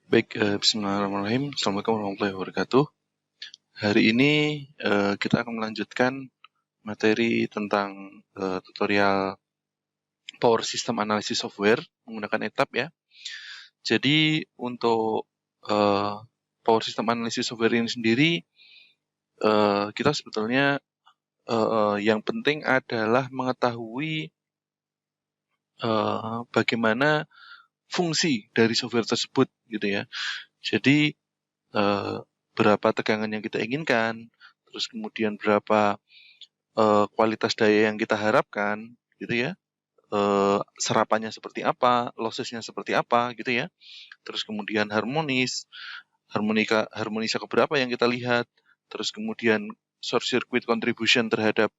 Baik, bismillahirrahmanirrahim. Assalamualaikum warahmatullahi wabarakatuh. Hari ini kita akan melanjutkan materi tentang tutorial Power System Analysis Software menggunakan ETAP ya. Jadi untuk Power System Analysis Software ini sendiri, kita sebetulnya yang penting adalah mengetahui bagaimana fungsi dari software tersebut gitu ya. Jadi berapa tegangan yang kita inginkan, terus kemudian berapa kualitas daya yang kita harapkan, gitu ya. Serapannya seperti apa, lossesnya seperti apa, gitu ya. Terus kemudian harmonisa keberapa yang kita lihat, terus kemudian short circuit contribution terhadap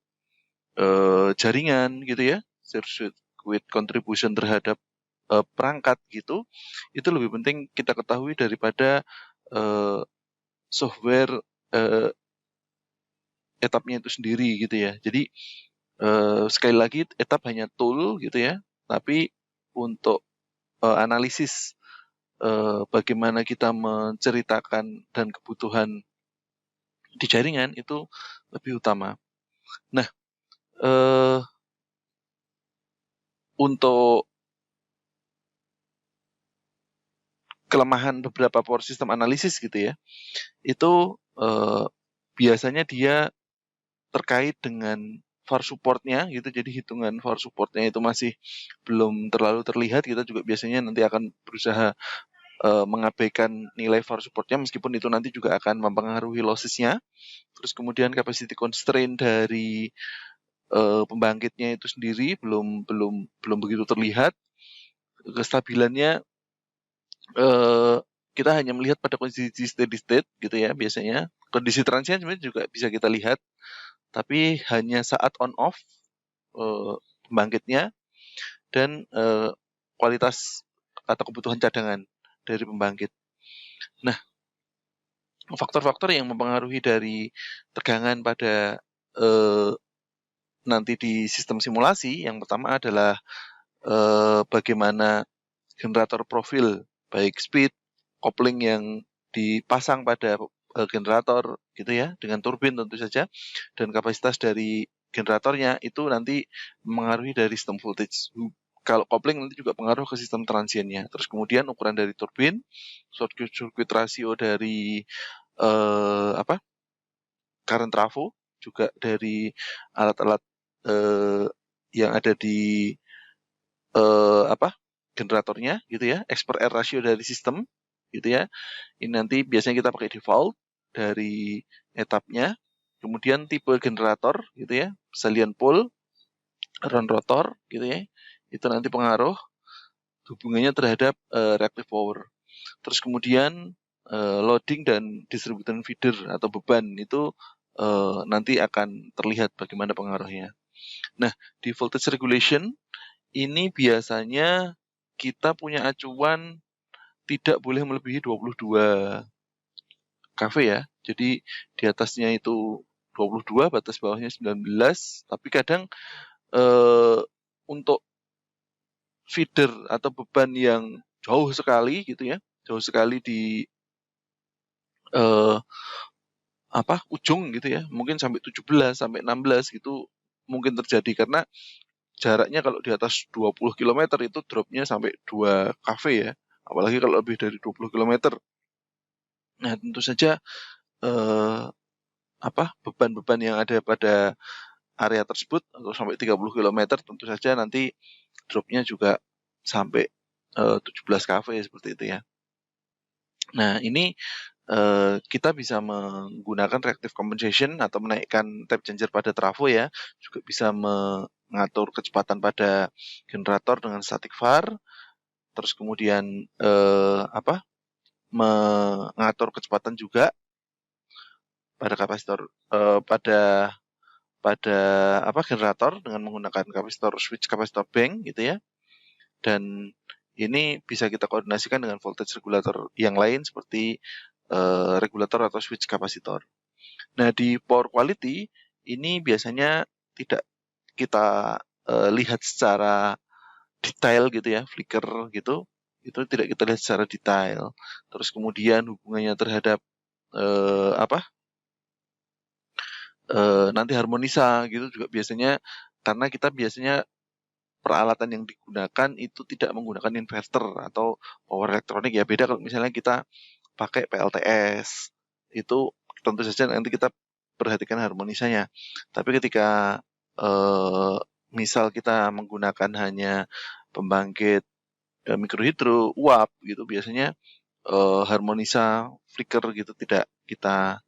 jaringan, gitu ya. Short circuit contribution terhadap perangkat gitu, itu lebih penting kita ketahui daripada software etapnya itu sendiri gitu ya. Jadi sekali lagi etap hanya tool gitu ya, tapi untuk analisis bagaimana kita menceritakan dan kebutuhan di jaringan itu lebih utama. Nah, untuk kelemahan beberapa power system analisis gitu ya, itu biasanya dia terkait dengan VAR support-nya gitu, jadi hitungan VAR support-nya itu masih belum terlalu terlihat. Kita juga biasanya nanti akan berusaha mengabaikan nilai VAR support-nya, meskipun itu nanti juga akan mempengaruhi losses-nya. Terus kemudian capacity constraint dari pembangkitnya itu sendiri belum begitu terlihat. Kestabilannya kita hanya melihat pada kondisi steady state gitu ya biasanya. Kondisi transient sebenarnya juga bisa kita lihat, tapi hanya saat on off pembangkitnya dan kualitas atau kebutuhan cadangan dari pembangkit. Nah, faktor-faktor yang mempengaruhi dari tegangan pada nanti di sistem simulasi, yang pertama adalah bagaimana generator profil, baik speed, kopling yang dipasang pada generator gitu ya, dengan turbin tentu saja, dan kapasitas dari generatornya itu nanti mengaruhi dari sistem voltage. Kalau kopling nanti juga pengaruh ke sistem transiennya. Terus kemudian ukuran dari turbin, short circuit ratio dari current trafo, juga dari alat-alat yang ada di generatornya gitu ya, X per R ratio dari sistem gitu ya. Ini nanti biasanya kita pakai default dari etapnya. Kemudian tipe generator gitu ya, salian pole, round rotor gitu ya. Itu nanti pengaruh hubungannya terhadap reactive power. Terus kemudian loading dan distribution feeder atau beban itu nanti akan terlihat bagaimana pengaruhnya. Nah, di voltage regulation ini biasanya kita punya acuan tidak boleh melebihi 22 kV ya. Jadi di atasnya itu 22, batas bawahnya 19. Tapi kadang untuk feeder atau beban yang jauh sekali gitu ya, jauh sekali di ujung gitu ya, mungkin sampai 17, sampai 16 gitu mungkin terjadi, karena jaraknya kalau di atas 20 km itu dropnya sampai 2 kV ya, apalagi kalau lebih dari 20 km. Nah, tentu saja beban-beban yang ada pada area tersebut atau sampai 30 km tentu saja nanti dropnya juga sampai 17 kV seperti itu ya. Nah, ini kita bisa menggunakan reactive compensation atau menaikkan tap changer pada trafo ya, juga bisa mengatur kecepatan pada generator dengan static VAR, terus kemudian mengatur kecepatan juga pada kapasitor pada generator dengan menggunakan kapasitor switch kapasitor bank gitu ya. Dan ini bisa kita koordinasikan dengan voltage regulator yang lain seperti regulator atau switch kapasitor. Nah, di power quality ini biasanya tidak kita lihat secara detail gitu ya, flicker gitu. itu tidak kita lihat secara detail. Terus kemudian hubungannya terhadap nanti harmonisa gitu juga biasanya, karena kita biasanya peralatan yang digunakan itu tidak menggunakan inverter atau power elektronik ya. Beda kalau misalnya kita pakai PLTS, itu tentu saja nanti kita perhatikan harmonisanya. Tapi ketika misal kita menggunakan hanya pembangkit mikrohidro, uap gitu, biasanya harmonisa flicker gitu tidak kita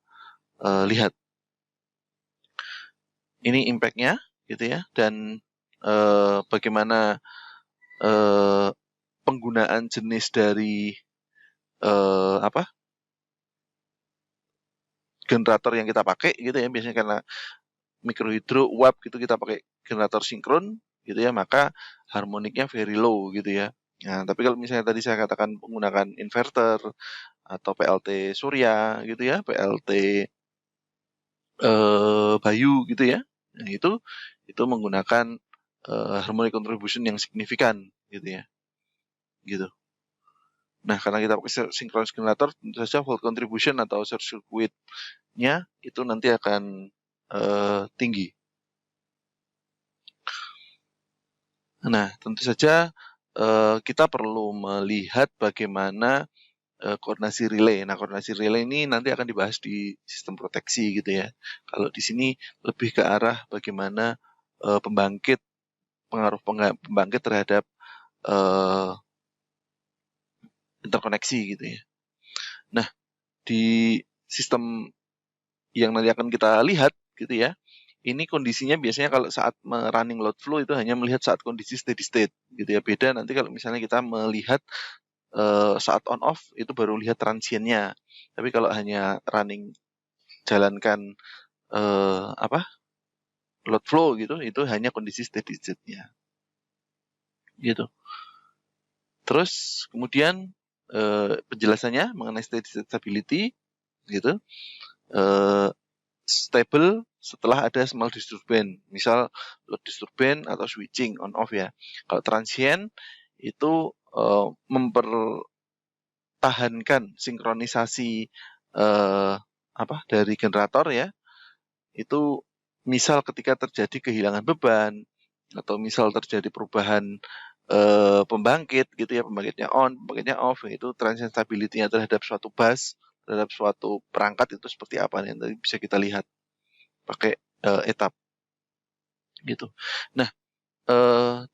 lihat. Ini impact-nya gitu ya, dan bagaimana penggunaan jenis dari generator yang kita pakai gitu ya. Biasanya karena mikrohidro, uap gitu kita pakai generator sinkron gitu ya, maka harmoniknya very low gitu ya. Nah, tapi kalau misalnya tadi saya katakan menggunakan inverter atau PLT surya gitu ya, PLT Bayu gitu ya, nah itu menggunakan harmonic contribution yang signifikan gitu ya, gitu. Nah, karena kita pakai synchronous generator, tentu saja volt contribution atau short circuit-nya itu nanti akan tinggi. Nah, tentu saja kita perlu melihat bagaimana koordinasi relay. Nah, koordinasi relay ini nanti akan dibahas di sistem proteksi gitu ya. Kalau di sini lebih ke arah bagaimana pengaruh pembangkit terhadap interkoneksi gitu ya. Nah, di sistem yang nanti akan kita lihat gitu ya, ini kondisinya biasanya kalau saat running load flow itu hanya melihat saat kondisi steady state gitu ya. Beda nanti kalau misalnya kita melihat saat on off itu baru lihat transiennya. Tapi kalau hanya running jalankan load flow gitu, itu hanya kondisi steady state-nya gitu. Terus kemudian penjelasannya mengenai steady state stability gitu, stable setelah ada small disturbance, misal load disturbance atau switching on off ya. Kalau transient itu mempertahankan sinkronisasi dari generator ya. Itu misal ketika terjadi kehilangan beban atau misal terjadi perubahan pembangkit gitu ya, pembangkitnya on, pembangkitnya off, itu transient stability-nya terhadap suatu bus, terhadap suatu perangkat itu seperti apa nih, nanti bisa kita lihat pakai etap gitu. Nah,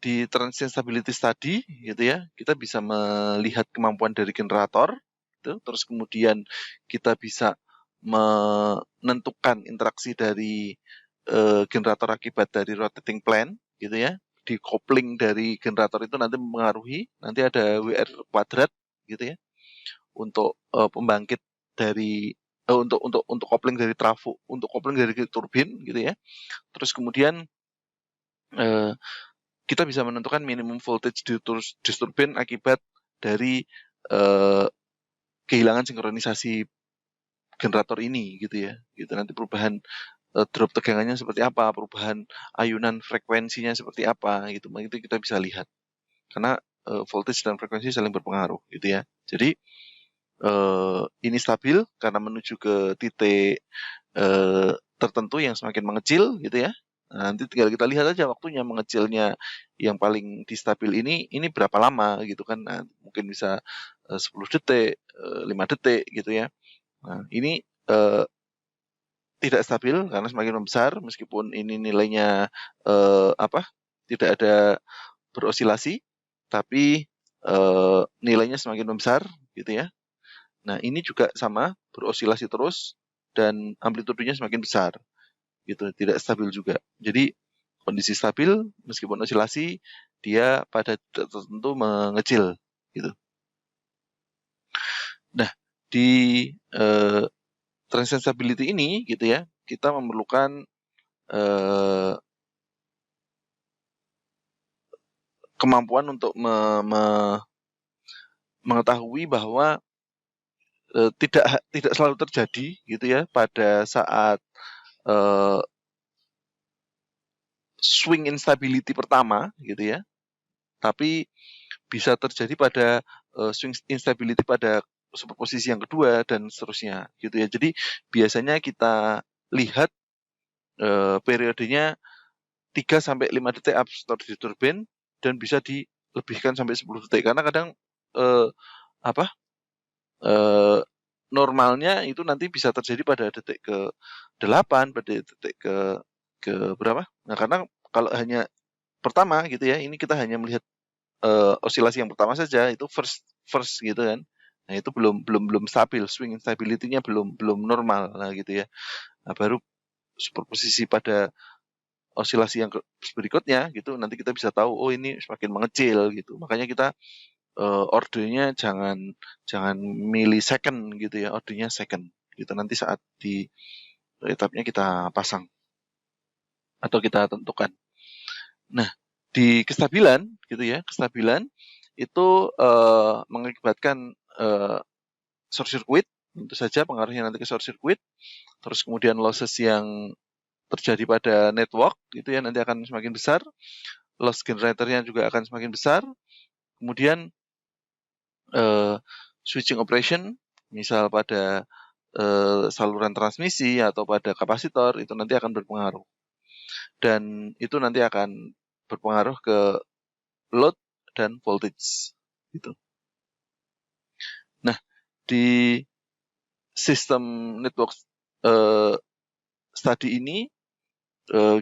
di transient stability study gitu ya, kita bisa melihat kemampuan dari generator gitu, terus kemudian kita bisa menentukan interaksi dari generator akibat dari rotating plant gitu ya. Di coupling dari generator itu nanti mempengaruhi, nanti ada WR kuadrat gitu ya untuk pembangkit dari untuk coupling dari trafo, untuk coupling dari turbin gitu ya. Terus kemudian kita bisa menentukan minimum voltage disturbance akibat dari kehilangan sinkronisasi generator ini gitu ya. Gitu nanti perubahan drop tegangannya seperti apa, perubahan ayunan frekuensinya seperti apa gitu. Itu kita bisa lihat. Karena voltage dan frekuensi saling berpengaruh gitu ya. Jadi ini stabil karena menuju ke titik tertentu yang semakin mengecil gitu ya. Nah, nanti tinggal kita lihat aja waktunya mengecilnya yang paling distabil ini berapa lama gitu kan. Nah, mungkin bisa 10 detik, 5 detik gitu ya. Nah, ini tidak stabil karena semakin membesar meskipun ini nilainya tidak ada berosilasi, tapi nilainya semakin membesar gitu ya. Nah, ini juga sama berosilasi terus dan amplitudenya semakin besar gitu, tidak stabil juga. Jadi kondisi stabil meskipun osilasi dia pada tertentu mengecil gitu. Nah, di transient stability ini gitu ya, kita memerlukan kemampuan untuk mengetahui bahwa tidak selalu terjadi gitu ya pada saat swing instability pertama gitu ya, tapi bisa terjadi pada swing instability pada superposisi yang kedua dan seterusnya gitu ya. Jadi biasanya kita lihat periodenya 3 sampai 5 detik after di turbin dan bisa dilebihkan sampai 10 detik karena kadang normalnya itu nanti bisa terjadi pada detik ke 8, pada detik ke berapa. Nah, karena kalau hanya pertama gitu ya, ini kita hanya melihat osilasi yang pertama saja, itu first gitu kan. Nah, itu belum stabil, swing instability-nya belum normal lah gitu ya. Nah, baru superposisi pada osilasi yang berikutnya gitu nanti kita bisa tahu oh ini semakin mengecil gitu. Makanya kita ordernya jangan millisecond gitu ya, ordernya second gitu. Nanti saat di etapnya kita pasang atau kita tentukan. Nah, di kestabilan gitu ya, kestabilan itu mengakibatkan short circuit, tentu saja pengaruhnya nanti ke short circuit. Terus kemudian losses yang terjadi pada network gitu ya nanti akan semakin besar, loss generatornya juga akan semakin besar. Kemudian switching operation misal pada saluran transmisi atau pada kapasitor itu nanti akan berpengaruh dan itu nanti akan berpengaruh ke load dan voltage gitu. Nah, di sistem network study ini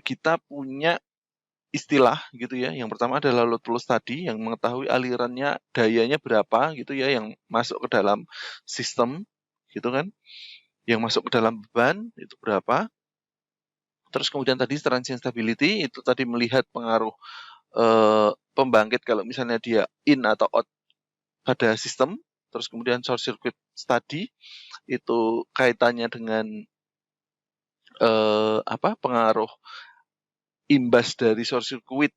kita punya istilah gitu ya. Yang pertama adalah load flow study yang mengetahui alirannya dayanya berapa gitu ya yang masuk ke dalam sistem gitu kan. Yang masuk ke dalam beban itu berapa. Terus kemudian tadi transient stability itu tadi melihat pengaruh pembangkit kalau misalnya dia in atau out pada sistem. Terus kemudian short circuit study itu kaitannya dengan pengaruh imbas dari short circuit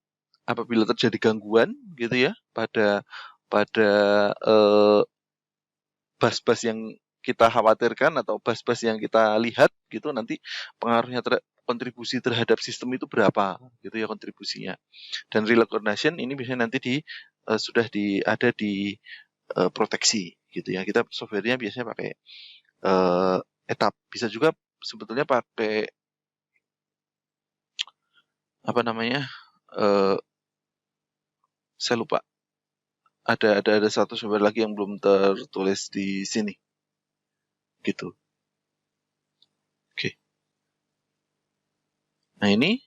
apabila terjadi gangguan gitu ya pada bus-bus yang kita khawatirkan atau bus-bus yang kita lihat gitu nanti pengaruhnya kontribusi terhadap sistem itu berapa gitu ya kontribusinya. Dan relay coordination ini biasanya nanti sudah ada di proteksi gitu ya. Kita softwarenya biasanya pakai etap, bisa juga sebetulnya pakai apa namanya? Saya lupa. Ada satu software lagi yang belum tertulis di sini. Gitu. Oke. Nah, ini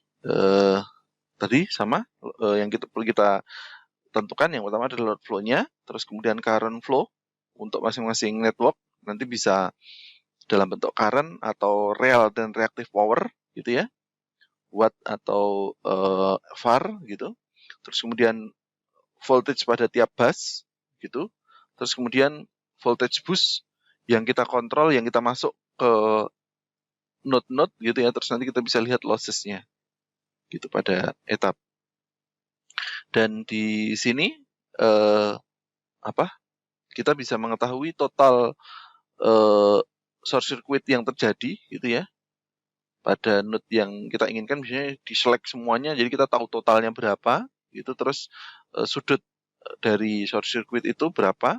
tadi sama yang perlu kita tentukan yang pertama adalah load flow-nya, terus kemudian current flow untuk masing-masing network nanti bisa dalam bentuk current atau real dan reactive power gitu ya. Watt atau var gitu. Terus kemudian voltage pada tiap bus gitu. Terus kemudian voltage bus yang kita kontrol, yang kita masuk ke node-node gitu ya. Terus nanti kita bisa lihat losses-nya gitu pada etap. Dan di sini kita bisa mengetahui total short circuit yang terjadi gitu ya pada node yang kita inginkan, misalnya di select semuanya jadi kita tahu totalnya berapa gitu. Terus sudut dari short circuit itu berapa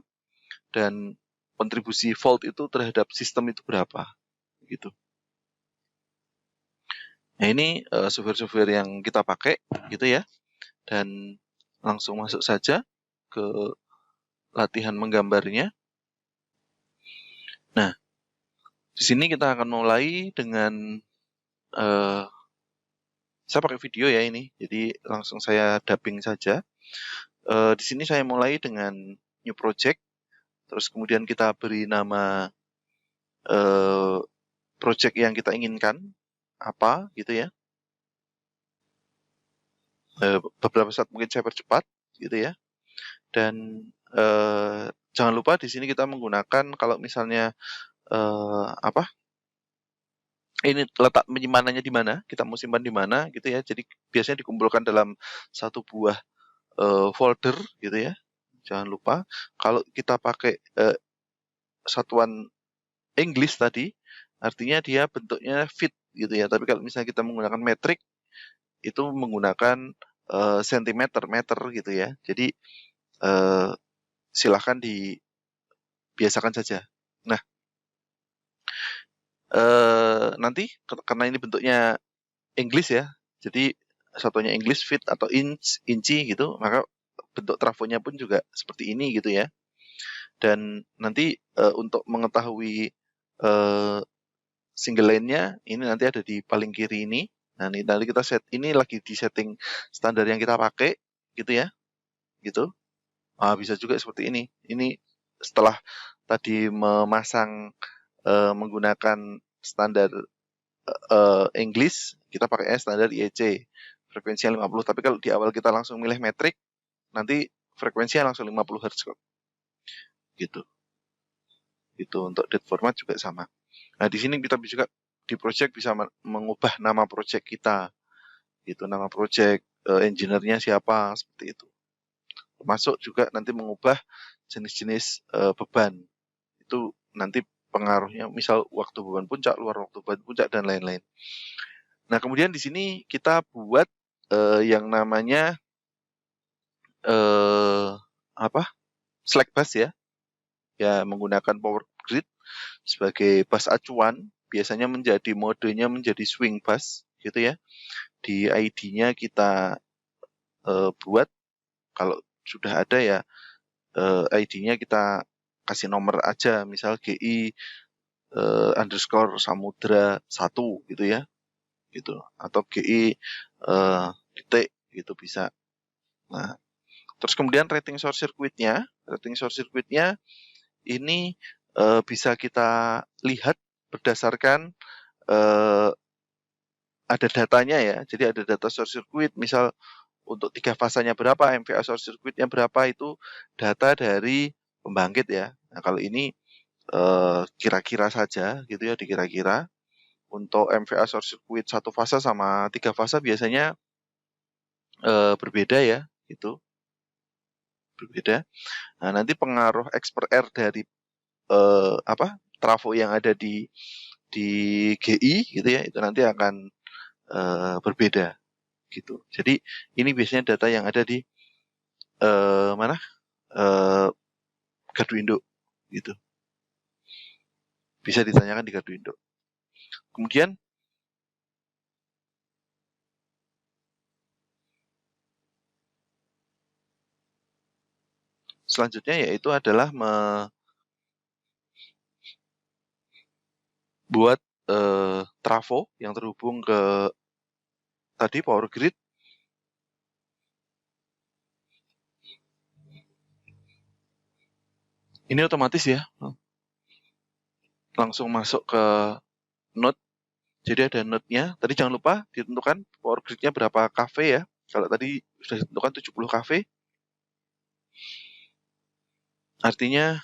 dan kontribusi fault itu terhadap sistem itu berapa gitu. Nah, ini software-software yang kita pakai gitu ya. Dan langsung masuk saja ke latihan menggambarnya. Nah, di sini kita akan mulai dengan saya pakai video ya ini, jadi langsung saya dubbing saja. Di sini saya mulai dengan new project, terus kemudian kita beri nama project yang kita inginkan apa gitu ya. Beberapa saat mungkin saya percepat gitu ya. Dan jangan lupa di sini kita menggunakan kalau misalnya ini letak penyimpanannya di mana, kita mau simpan di mana gitu ya. Jadi biasanya dikumpulkan dalam satu buah folder gitu ya. Jangan lupa kalau kita pakai satuan English tadi, artinya dia bentuknya feet gitu ya. Tapi kalau misalnya kita menggunakan metrik, itu menggunakan sentimeter, meter gitu ya. Jadi silahkan dibiasakan saja. Nah, nanti karena ini bentuknya English ya, jadi satunya English feet atau inci gitu, maka bentuk trafonya pun juga seperti ini gitu ya. Dan nanti untuk mengetahui single line-nya, ini nanti ada di paling kiri ini. Nah, ini nanti kita ini lagi di setting standar yang kita pakai gitu ya, gitu. Bisa juga seperti ini. Ini setelah tadi memasang menggunakan standar English, kita pakai standar IEC, frekuensinya 50. Tapi kalau di awal kita langsung milih metrik, nanti frekuensinya langsung 50 Hz kok. Gitu. Itu untuk date format juga sama. Nah, di sini kita juga di project bisa mengubah nama project kita. Itu nama project, engineer-nya siapa, seperti itu. Termasuk juga nanti mengubah jenis-jenis beban. Itu nanti pengaruhnya, misal waktu beban puncak, luar waktu beban puncak, dan lain-lain. Nah, kemudian di sini kita buat yang namanya slack bus ya. Ya, menggunakan power grid sebagai bus acuan, biasanya modenya menjadi swing bus gitu ya. Di ID-nya kita buat, kalau sudah ada ya ID-nya kita kasih nomor aja, misal GI underscore Samudra 1 gitu ya, gitu, atau GI titik gitu bisa. Nah, terus kemudian rating source circuit-nya ini bisa kita lihat berdasarkan ada datanya ya. Jadi ada data source circuit, misal untuk 3 fasanya berapa, MVA source circuit-nya berapa, itu data dari pembangkit ya. Nah, kalau ini kira-kira saja gitu ya, dikira-kira. Untuk MVA source circuit 1 fase sama 3 fase biasanya berbeda ya, gitu. Berbeda. Nah, nanti pengaruh X per R dari trafo yang ada di GI gitu ya, itu nanti akan berbeda gitu. Jadi ini biasanya data yang ada di mana? Gardu induk gitu. Bisa ditanyakan di gardu induk. Kemudian selanjutnya yaitu adalah membuat trafo yang terhubung ke tadi power grid. Ini otomatis ya, langsung masuk ke node. Jadi ada node-nya. Tadi jangan lupa ditentukan power grid-nya berapa kV ya. Kalau tadi sudah ditentukan 70 kV, artinya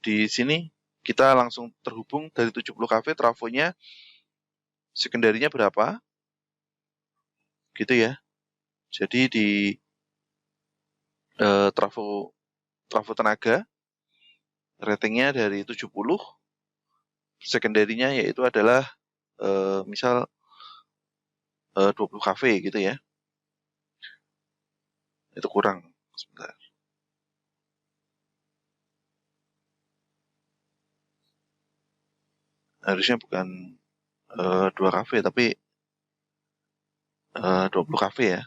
di sini kita langsung terhubung dari 70 kV, trafonya sekunderinya berapa, gitu ya. Jadi di trafo tenaga, ratingnya dari 70, sekunderinya yaitu adalah misal 20 kV gitu ya. Itu kurang. Sebentar. Harusnya bukan 2 kV, tapi 20 kV ya.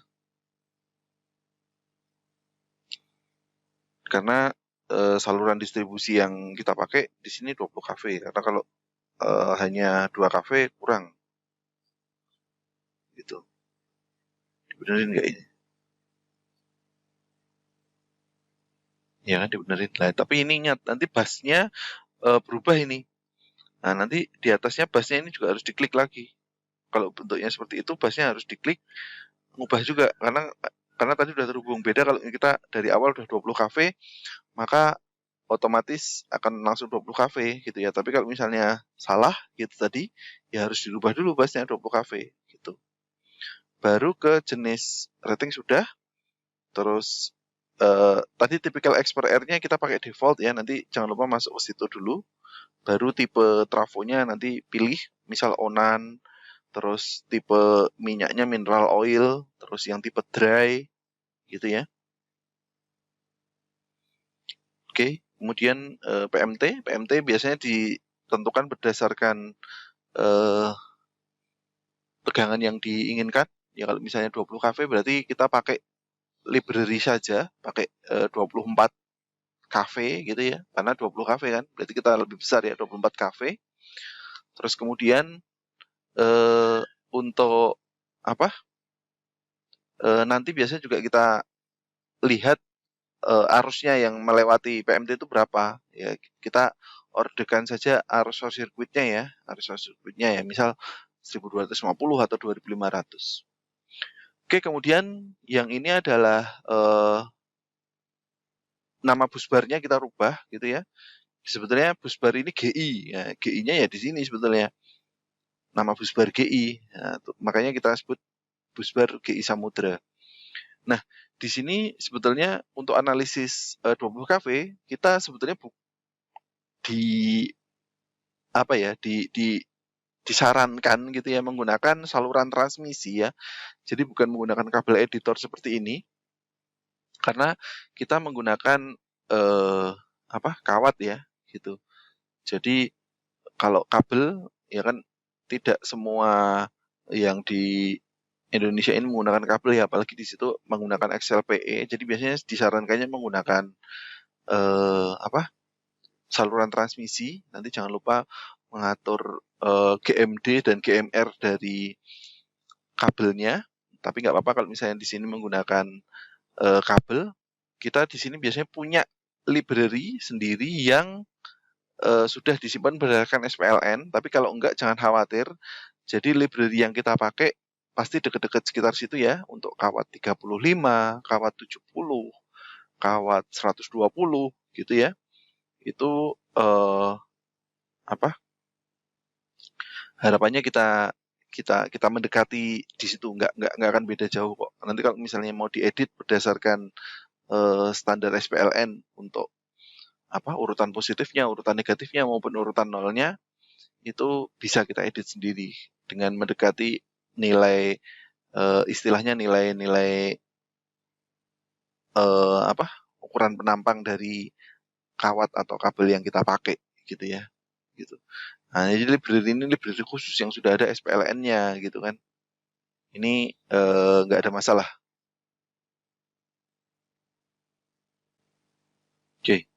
Karena saluran distribusi yang kita pakai di sini 20 kV. Karena kalau hanya 2 kV kurang. Gitu. Dibenerin nggak ini? Ya kan, dibenerin. Nah, tapi ini ingat, nanti busnya berubah ini. Nah, nanti di atasnya busnya ini juga harus diklik lagi. Kalau bentuknya seperti itu, busnya harus diklik, ngubah juga. Karena tadi udah terhubung. Beda kalau kita dari awal udah 20 kV, maka otomatis akan langsung 20 kV gitu ya. Tapi kalau misalnya salah gitu tadi, ya harus dirubah dulu busnya 20 kV gitu. Baru ke jenis rating sudah. Terus tadi typical X per R-nya kita pakai default ya. Nanti jangan lupa masuk ke situ dulu. Baru tipe trafonya nanti pilih, misal onan, terus tipe minyaknya mineral oil, terus yang tipe dry, gitu ya. Oke, kemudian PMT biasanya ditentukan berdasarkan tegangan yang diinginkan. Ya kalau misalnya 20 kV berarti kita pakai library saja, pakai 24 kV gitu ya, karena 20 kV kan, berarti kita lebih besar ya, 24 kV. Terus kemudian untuk apa? Nanti biasanya juga kita lihat arusnya yang melewati PMT itu berapa. Ya, kita orderkan saja arus short circuit-nya ya, arus short circuit-nya ya, misal 1250 atau 2500. Oke, kemudian yang ini adalah nama busbarnya kita rubah gitu ya. Sebetulnya busbar ini GI, ya, GI-nya ya di sini sebetulnya. Nama busbar GI. Nah, makanya kita sebut busbar GI Samudra. Nah, di sini sebetulnya untuk analisis 20 kV kita sebetulnya di apa ya, disarankan gitu ya menggunakan saluran transmisi ya. Jadi bukan menggunakan kabel editor seperti ini. Karena kita menggunakan kawat ya gitu. Jadi kalau kabel ya kan tidak semua yang di Indonesia ini menggunakan kabel ya, apalagi di situ menggunakan XLPE. Jadi biasanya disarankannya menggunakan saluran transmisi. Nanti jangan lupa mengatur GMD dan GMR dari kabelnya. Tapi nggak apa-apa kalau misalnya di sini menggunakan kabel. Kita di sini biasanya punya library sendiri yang sudah disimpan berdasarkan SPLN, tapi kalau enggak jangan khawatir. Jadi library yang kita pakai pasti deket-deket sekitar situ ya, untuk kawat 35, kawat 70, kawat 120 gitu ya. Itu harapannya kita mendekati di situ, nggak akan beda jauh kok. Nanti kalau misalnya mau diedit berdasarkan standar SPLN untuk urutan positifnya, urutan negatifnya maupun urutan nolnya, itu bisa kita edit sendiri dengan mendekati nilai istilahnya nilai ukuran penampang dari kawat atau kabel yang kita pakai gitu ya, gitu. Nah, jadi library ini library khusus yang sudah ada SPLN-nya gitu kan. Ini nggak ada masalah. Oke.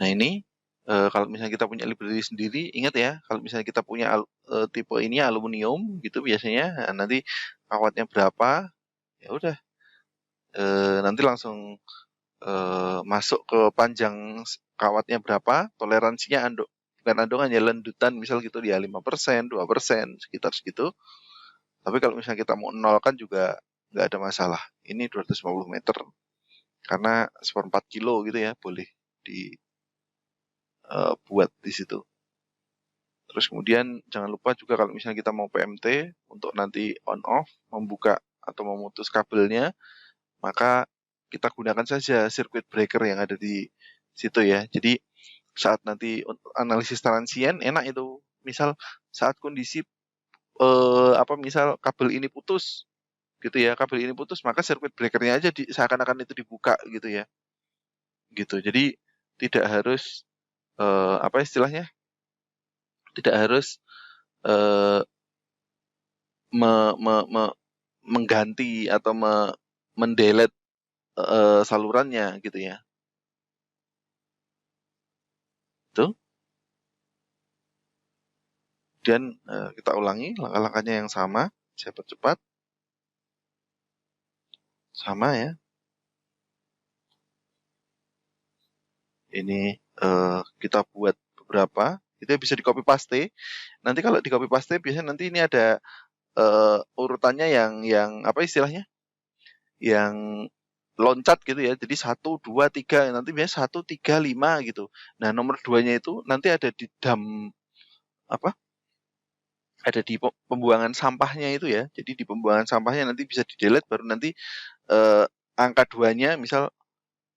Nah ini kalau misalnya kita punya library sendiri, ingat ya, kalau misalnya kita punya tipe ini aluminium gitu biasanya, nah, nanti kawatnya berapa, ya udah nanti langsung masuk ke panjang kawatnya berapa, toleransinya bukan andongan ya, lendutan misal gitu dia 5%, 2%, sekitar segitu. Tapi kalau misalnya kita mau nolkan juga nggak ada masalah. Ini 250 meter. Karena 4 kilo gitu ya, boleh dibuat di situ. Terus kemudian jangan lupa juga kalau misalnya kita mau PMT untuk nanti on off, membuka atau memutus kabelnya, maka kita gunakan saja circuit breaker yang ada di situ ya. Jadi saat nanti analisis transient enak itu. Misal saat kondisi misal kabel ini putus gitu ya, kabel ini putus, maka circuit breakernya aja seakan-akan itu dibuka gitu ya. Gitu. Jadi tidak harus istilahnya? Tidak harus mengganti atau mendelete salurannya gitu ya. Itu. Dan kita ulangi langkah-langkahnya yang sama, saya percepat. Sama ya. Ini kita buat beberapa, itu bisa di copy paste. Nanti kalau di copy paste biasanya nanti ini ada urutannya yang apa istilahnya? Yang loncat gitu ya. Jadi 1, 2, 3, nanti biasanya 1, 3, 5 gitu. Nah, nomor 2-nya itu nanti ada di ada di pembuangan sampahnya itu ya. Jadi di pembuangan sampahnya nanti bisa di-delete, baru nanti angka 2-nya misal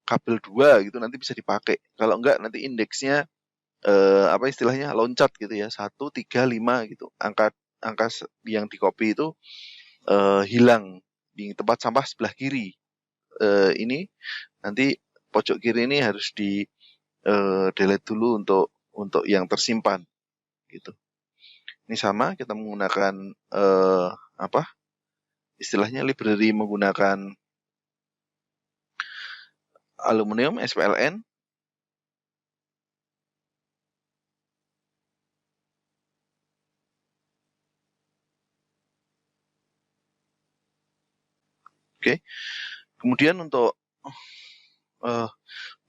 kabel 2 gitu nanti bisa dipakai. Kalau enggak nanti indeksnya istilahnya loncat gitu ya, 1, 3, 5 gitu. Angka yang di copy itu hilang di tempat sampah sebelah kiri. Ini nanti pojok kiri ini harus delete dulu untuk yang tersimpan gitu. Ini sama, kita menggunakan istilahnya library menggunakan aluminium SPLN. Oke. Kemudian untuk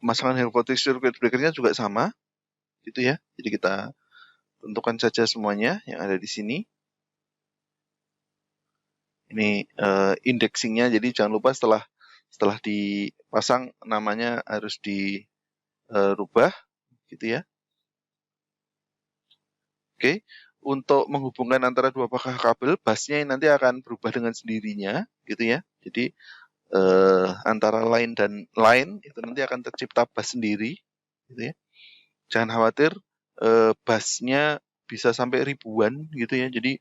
pemasangan Helvetic Circuit Breaker-nya juga sama, gitu ya. Jadi kita tentukan saja semuanya yang ada di sini. Ini indexingnya, jadi jangan lupa setelah dipasang namanya harus dirubah, gitu ya. Oke, untuk menghubungkan antara dua pasang kabel, busnya nanti akan berubah dengan sendirinya, gitu ya. Jadi antara line dan line itu nanti akan tercipta bus sendiri, gitu ya. Jangan khawatir, busnya bisa sampai ribuan, gitu ya. Jadi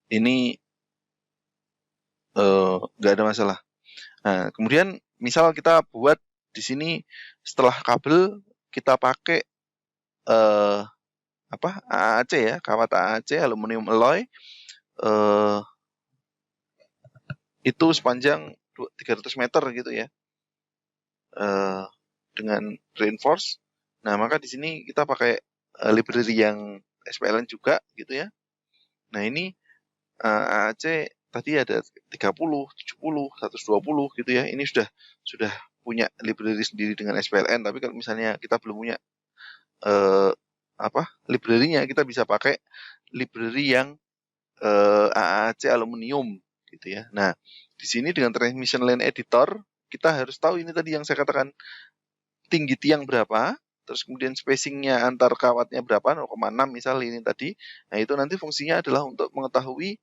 ini nggak ada masalah. Nah, kemudian misal kita buat di sini setelah kabel kita pakai AAC ya, kawat AAC aluminium alloy itu sepanjang 300 meter gitu ya, dengan reinforce. Nah, maka di sini kita pakai library yang SPLN juga gitu ya. Nah, ini AAC tadi ada 30, 70, 120 gitu ya. Ini sudah punya library sendiri dengan SPLN, tapi kalau misalnya kita belum punya library-nya, kita bisa pakai library yang AAC aluminium gitu ya. Nah, di sini dengan transmission line editor kita harus tahu ini tadi yang saya katakan, tinggi tiang berapa, terus kemudian spacingnya antar kawatnya berapa, 0,6 misal ini tadi. Nah, itu nanti fungsinya adalah untuk mengetahui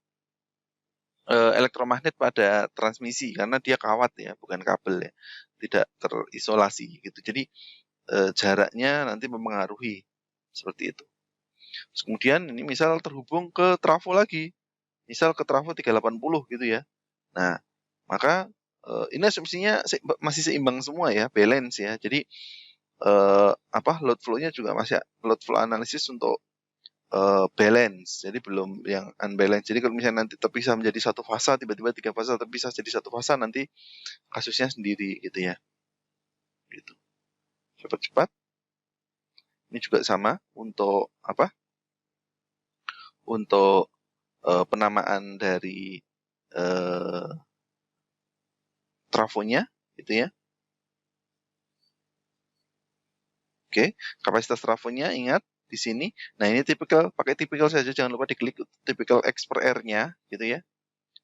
elektromagnet pada transmisi, karena dia kawat ya, bukan kabel ya, tidak terisolasi gitu. Jadi jaraknya nanti mempengaruhi seperti itu. Terus kemudian ini misal terhubung ke trafo lagi, misal ke trafo 380 gitu ya. Nah, maka ini asumsinya masih seimbang semua ya, balance ya. Jadi load flow-nya juga masih load flow analysis untuk balance, jadi belum yang unbalance. Jadi kalau misalnya nanti terpisah menjadi satu fasa, tiba-tiba 3 fasa terpisah jadi satu fasa, nanti kasusnya sendiri gitu ya. Gitu. Cepat-cepat. Ini juga sama untuk Untuk penamaan dari trafonya, gitu ya. Oke, kapasitas trafonya ingat di sini. Nah, ini pakai tipikal saja, jangan lupa diklik tipikal X per R-nya, gitu ya.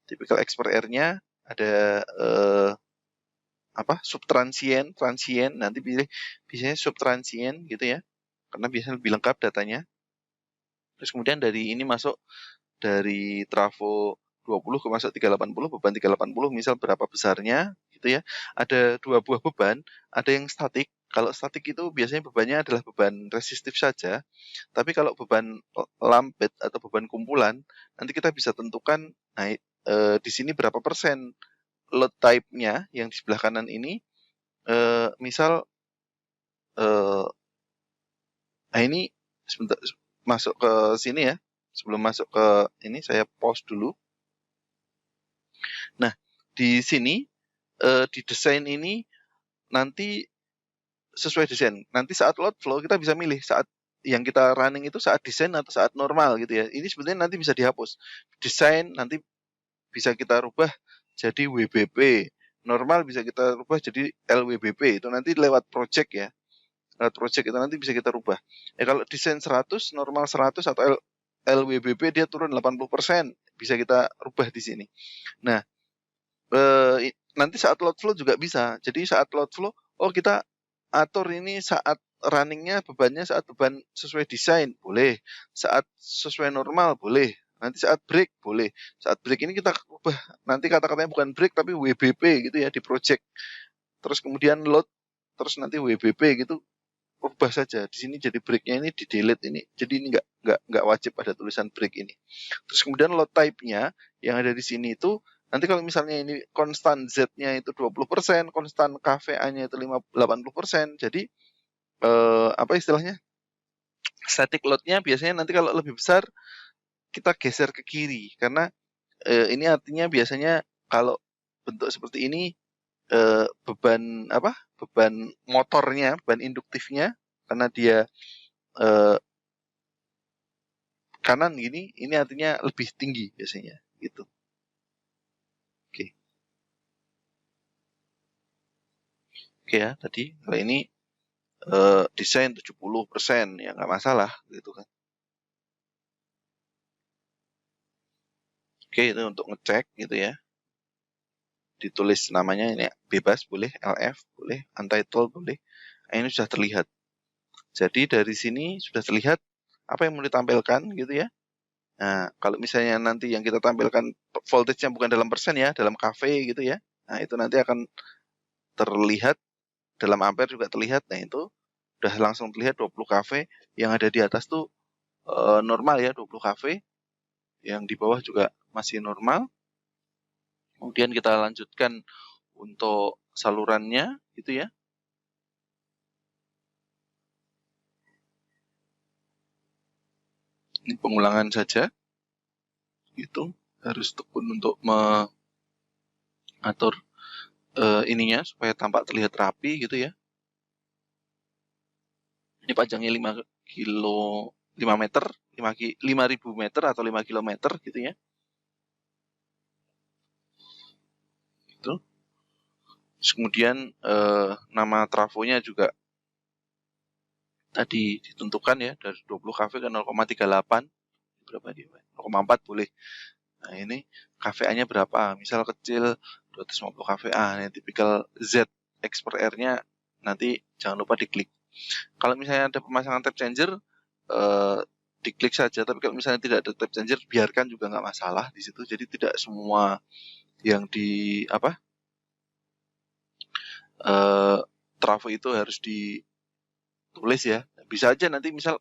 Tipikal X per R-nya ada subtransient, transient, nanti biasanya subtransient gitu ya, karena biasanya lebih lengkap datanya. Terus kemudian dari ini masuk dari trafo 20 ke masuk 380, beban 380 misal berapa besarnya gitu ya. Ada 2 buah beban, ada yang statik. Kalau statik itu biasanya bebannya adalah beban resistif saja. Tapi kalau beban lampet atau beban kumpulan, nanti kita bisa tentukan di sini berapa persen load type-nya yang di sebelah kanan ini. Misal ini sebentar masuk ke sini ya. Sebelum masuk ke ini saya pause dulu. Nah, di sini di desain ini nanti sesuai desain. Nanti saat load flow kita bisa milih saat yang kita running itu saat desain atau saat normal gitu ya. Ini sebenarnya nanti bisa dihapus. Desain nanti bisa kita rubah jadi WBP. Normal bisa kita rubah jadi LWBP. Itu nanti lewat project ya. Lewat project itu nanti bisa kita rubah. Kalau desain 100, normal 100 atau LWBP dia turun 80%. Bisa kita rubah di sini. Nah, nanti saat load flow juga bisa. Jadi saat load flow, kita atur ini saat runningnya bebannya saat beban sesuai desain, boleh. Saat sesuai normal, boleh. Nanti saat break, boleh. Saat break ini kita ubah, nanti kata-katanya bukan break, tapi WBP gitu ya, di project. Terus kemudian load, terus nanti WBP gitu, ubah saja. Di sini jadi breaknya ini di delete ini. Jadi ini nggak wajib ada tulisan break ini. Terus kemudian load type-nya yang ada di sini itu Nanti kalau misalnya ini konstan Z-nya itu 20%, konstan KVA-nya itu 80%, jadi apa istilahnya? Static load-nya biasanya nanti kalau lebih besar kita geser ke kiri karena ini artinya biasanya kalau bentuk seperti ini beban apa? Beban motornya, beban induktifnya karena dia kanan gini, ini artinya lebih tinggi biasanya gitu. Oke. Oke ya, tadi kalau ini desain 70% ya nggak masalah gitu kan. Oke, itu untuk ngecek gitu ya. Ditulis namanya ini bebas boleh, LF boleh, untitled boleh. Nah, ini sudah terlihat. Jadi dari sini sudah terlihat apa yang mau ditampilkan gitu ya. Nah, kalau misalnya nanti yang kita tampilkan voltage-nya bukan dalam persen ya, dalam kV gitu ya. Nah, itu nanti akan terlihat dalam ampere juga terlihat. Nah, itu udah langsung terlihat 20 kV. Yang ada di atas tuh normal ya, 20 kV. Yang di bawah juga masih normal. Kemudian kita lanjutkan untuk salurannya gitu ya. Ini pengulangan saja. Itu harus tekun untuk mengatur ininya supaya tampak terlihat rapi gitu ya. Ini panjangnya 5 kilo 5 meter, 5.000 meter atau 5 kilometer gitu ya. Itu. Terus kemudian nama trafonya juga tadi ditentukan ya dari 20 kV ke 0,38. Berapa dia? 0,4 boleh. Nah, ini KVA-nya berapa? Misal kecil 250 KVA. Ini tipikal Z X per R-nya nanti jangan lupa diklik. Kalau misalnya ada pemasangan tap changer, diklik saja. Tapi kalau misalnya tidak ada tap changer, biarkan juga nggak masalah di situ. Jadi tidak semua yang di apa trafo itu harus ditulis ya. Bisa aja nanti misal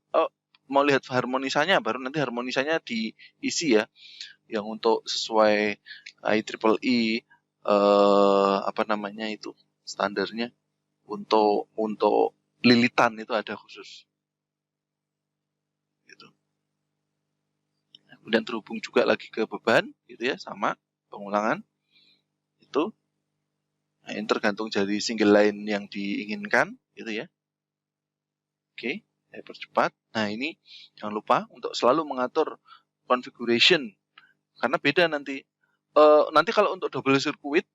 mau lihat harmonisanya, baru nanti harmonisanya diisi ya. Yang untuk sesuai IEEE apa namanya itu standarnya untuk lilitan itu ada khusus. Gitu. Kemudian terhubung juga lagi ke beban gitu ya, sama pengulangan itu. Nah, ini tergantung dari single line yang diinginkan gitu ya. Oke, saya percepat. Nah, ini jangan lupa untuk selalu mengatur configuration karena beda nanti. Nanti kalau untuk double circuit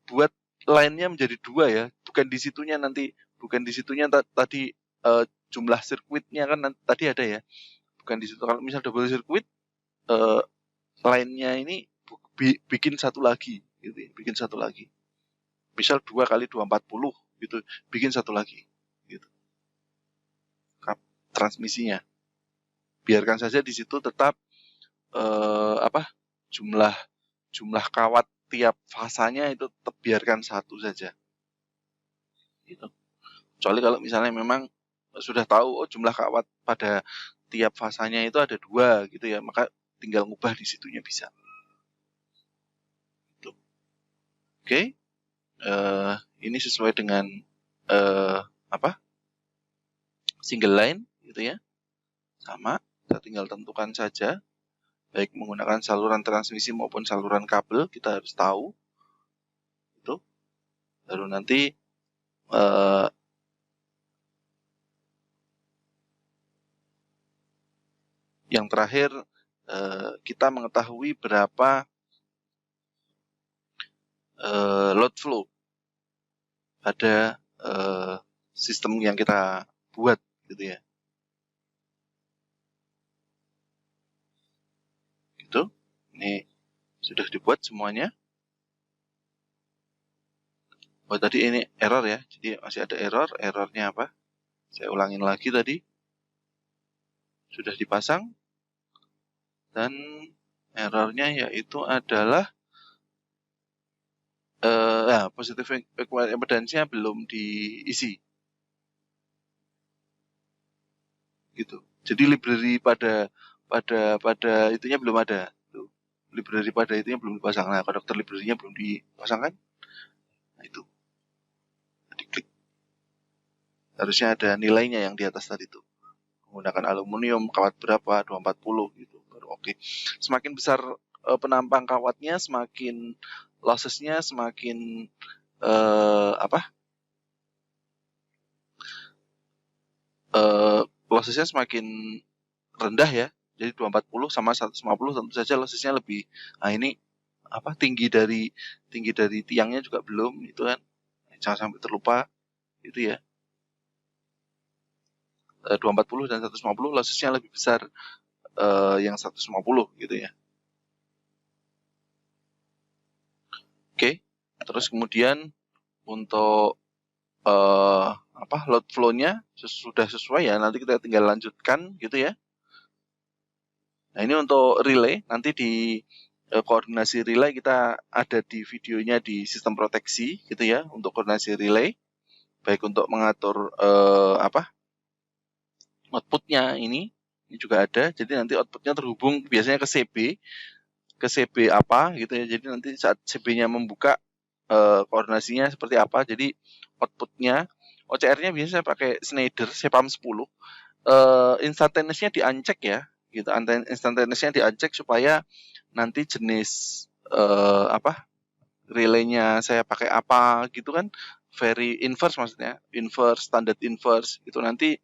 buat line-nya menjadi 2 ya, bukan di situnya nanti, bukan di situnya tadi jumlah sirkuitnya kan tadi ada ya, bukan di situ. Kalau misal double circuit line-nya ini bikin satu lagi gitu ya, bikin satu lagi. Misal 2 kali 240 gitu, bikin satu lagi gitu. Transmisinya. Biarkan saja di situ tetap jumlah kawat tiap fasanya itu tetap biarkan satu saja. Gitu. Kecuali kalau misalnya memang sudah tahu jumlah kawat pada tiap fasanya itu ada 2 gitu ya, maka tinggal ngubah di situnya bisa. Gitu. Oke. Ini sesuai dengan single line gitu ya. Sama, kita tinggal tentukan saja baik menggunakan saluran transmisi maupun saluran kabel, kita harus tahu itu. Baru nanti yang terakhir kita mengetahui berapa load flow pada sistem yang kita buat gitu ya. Gitu. Ini sudah dibuat semuanya. Oh, tadi ini error ya. Jadi masih ada error. Errornya apa? Saya ulangin lagi tadi. Sudah dipasang. Dan errornya yaitu adalah positive required impedance-nya belum diisi. Gitu. Jadi library pada itunya belum ada. Tuh. library pada itunya belum dipasang. Nah, conductor library-nya belum dipasangkan. Nah, itu. Diklik. Harusnya ada nilainya yang di atas tadi itu. Menggunakan aluminium, kawat berapa, 240 gitu. Baru oke. Semakin besar penampang kawatnya, semakin losses-nya semakin losses-nya semakin rendah ya. Jadi 240 sama 150 tentu saja losses-nya lebih. Nah, ini tinggi dari tiangnya juga belum itu kan. Jangan sampai terlupa itu ya. 240 dan 150 losses-nya lebih besar yang 150 gitu ya. Oke. Terus kemudian untuk load flow-nya sudah sesuai ya, nanti kita tinggal lanjutkan gitu ya. Nah, ini untuk relay, nanti di koordinasi relay kita ada di videonya di sistem proteksi gitu ya, untuk koordinasi relay, baik untuk mengatur outputnya ini juga ada, jadi nanti outputnya terhubung biasanya ke CB apa gitu ya, jadi nanti saat CB-nya membuka koordinasinya seperti apa, jadi outputnya OCR-nya biasanya pakai Schneider CPAM 10, instantaneousnya di-uncheck ya, gitu. Instantaneousnya di-uncheck supaya nanti jenis relaynya saya pakai apa gitu kan, very inverse maksudnya, inverse, standard inverse itu nanti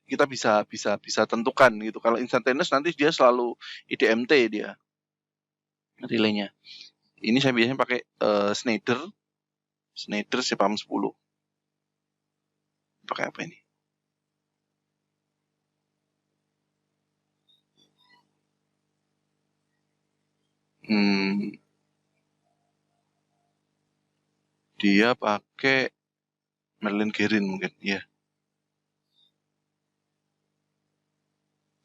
kita bisa tentukan gitu. Kalau instantaneous nanti dia selalu IDMT dia relaynya. Ini saya biasanya pakai Schneider CPAM 10. Pakai apa ini? Dia pakai Merlin Gerin mungkin, ya.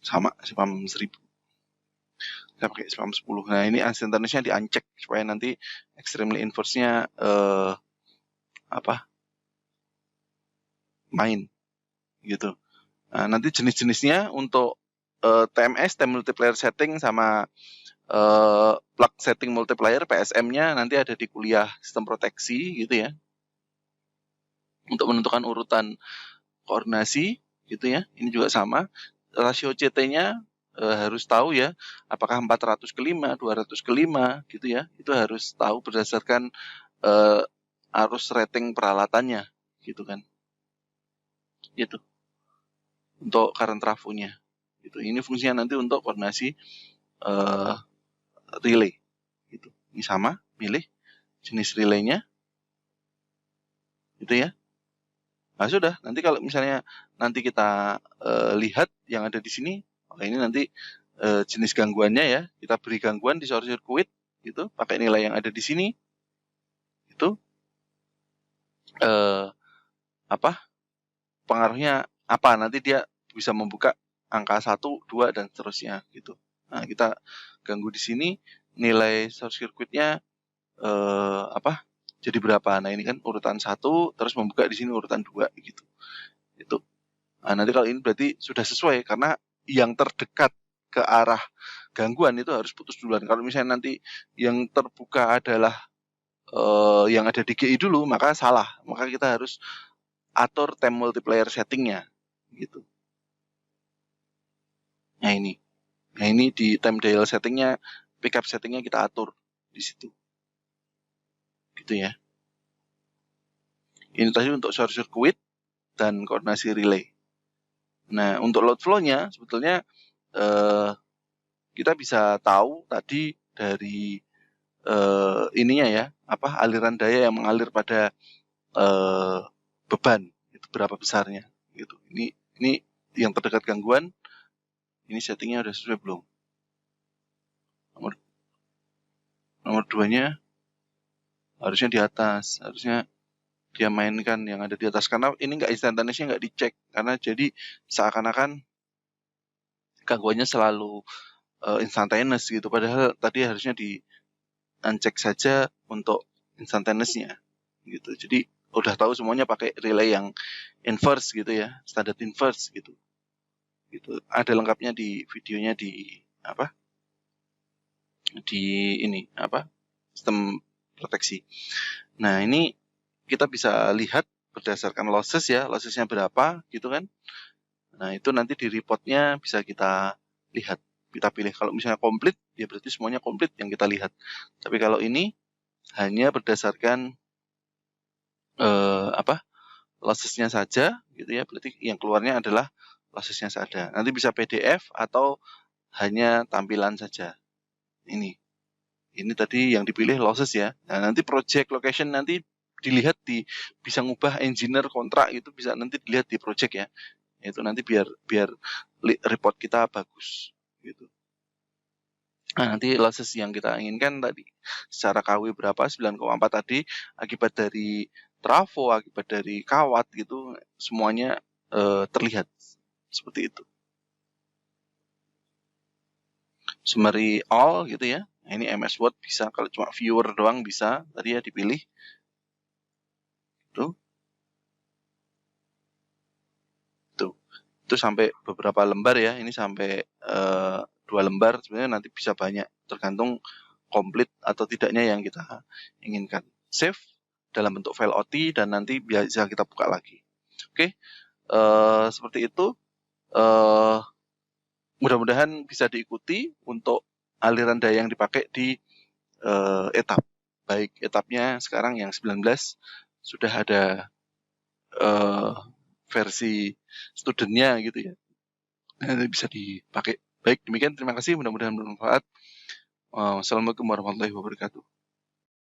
Sama, CPAM 1000. Saya pakai CPAM 10. Nah, ini instantaneousnya di-uncheck supaya nanti extremely inverse-nya main gitu. Nah, nanti jenis-jenisnya untuk TMS, time multiplier setting sama plug setting multiplier PSM-nya nanti ada di kuliah sistem proteksi gitu ya. Untuk menentukan urutan koordinasi gitu ya. Ini juga sama. Rasio CT-nya harus tahu ya, apakah 400 ke 5, 200 ke 5 gitu ya. Itu harus tahu berdasarkan arus rating peralatannya gitu kan. Gitu. Untuk current trafo-nya. Gitu. Ini fungsinya nanti untuk koordinasi relay. Gitu. Ini sama, pilih jenis relaynya. Gitu ya. Nah, sudah. Nanti kalau misalnya nanti kita lihat yang ada di sini, ini nanti jenis gangguannya ya. Kita beri gangguan di short circuit gitu, pakai nilai yang ada di sini. Itu pengaruhnya apa? Nanti dia bisa membuka angka 1, 2 dan seterusnya gitu. Nah, kita ganggu di sini nilai short circuitnya jadi berapa? Nah, ini kan urutan 1 terus membuka di sini urutan 2 gitu. Itu. Nah, nanti kalau ini berarti sudah sesuai karena yang terdekat ke arah gangguan itu harus putus duluan. Kalau misalnya nanti yang terbuka adalah yang ada di GI dulu, maka salah. Maka kita harus atur time multiplier settingnya gitu. Nah, ini di time dial settingnya, pickup settingnya kita atur di situ. Gitu ya. Ini tadi untuk short circuit dan koordinasi relay. Nah, untuk load flow-nya sebetulnya kita bisa tahu tadi dari ininya ya, aliran daya yang mengalir pada beban itu berapa besarnya gitu. Ini yang terdekat gangguan. Ini settingnya udah sesuai belum? Nomor 2-nya harusnya di atas, harusnya dia mainkan yang ada di atas karena ini nggak instantaneousnya nggak dicek karena jadi seakan-akan gangguannya selalu instantaneous gitu, padahal tadi harusnya di uncheck saja untuk instantaneousnya gitu. Jadi udah tahu semuanya pakai relay yang inverse gitu ya, standar inverse gitu. Gitu. Ada lengkapnya di videonya di apa? Di ini apa? Sistem proteksi. Nah, ini kita bisa lihat berdasarkan losses ya, lossesnya berapa gitu kan. Nah, itu nanti di reportnya bisa kita lihat. Kita pilih kalau misalnya komplit, ya berarti semuanya komplit yang kita lihat. Tapi kalau ini hanya berdasarkan lossesnya saja gitu ya, berarti yang keluarnya adalah lossesnya saja. Nanti bisa PDF atau hanya tampilan saja. Ini tadi yang dipilih losses ya. Nah, nanti project location nanti dilihat bisa ngubah engineer kontrak itu bisa nanti dilihat di project ya. Itu nanti biar report kita bagus gitu. Nah, nanti losses yang kita inginkan tadi secara KW berapa 9,4 tadi akibat dari trafo, akibat dari kawat gitu semuanya terlihat seperti itu. Summary all gitu ya. Ini MS Word bisa, kalau cuma viewer doang bisa tadi ya dipilih. Tuh. Itu sampai beberapa lembar ya. Ini sampai 2 lembar sebenarnya nanti bisa banyak tergantung komplit atau tidaknya yang kita inginkan. Save dalam bentuk file OT dan nanti bisa kita buka lagi. Oke, seperti itu. Mudah-mudahan bisa diikuti untuk aliran daya yang dipakai di etap. Baik etapnya sekarang yang 19 sudah ada versi studentnya gitu ya. Nah, bisa dipakai. Baik, demikian. Terima kasih. Mudah-mudahan bermanfaat. Wassalamualaikum warahmatullahi wabarakatuh.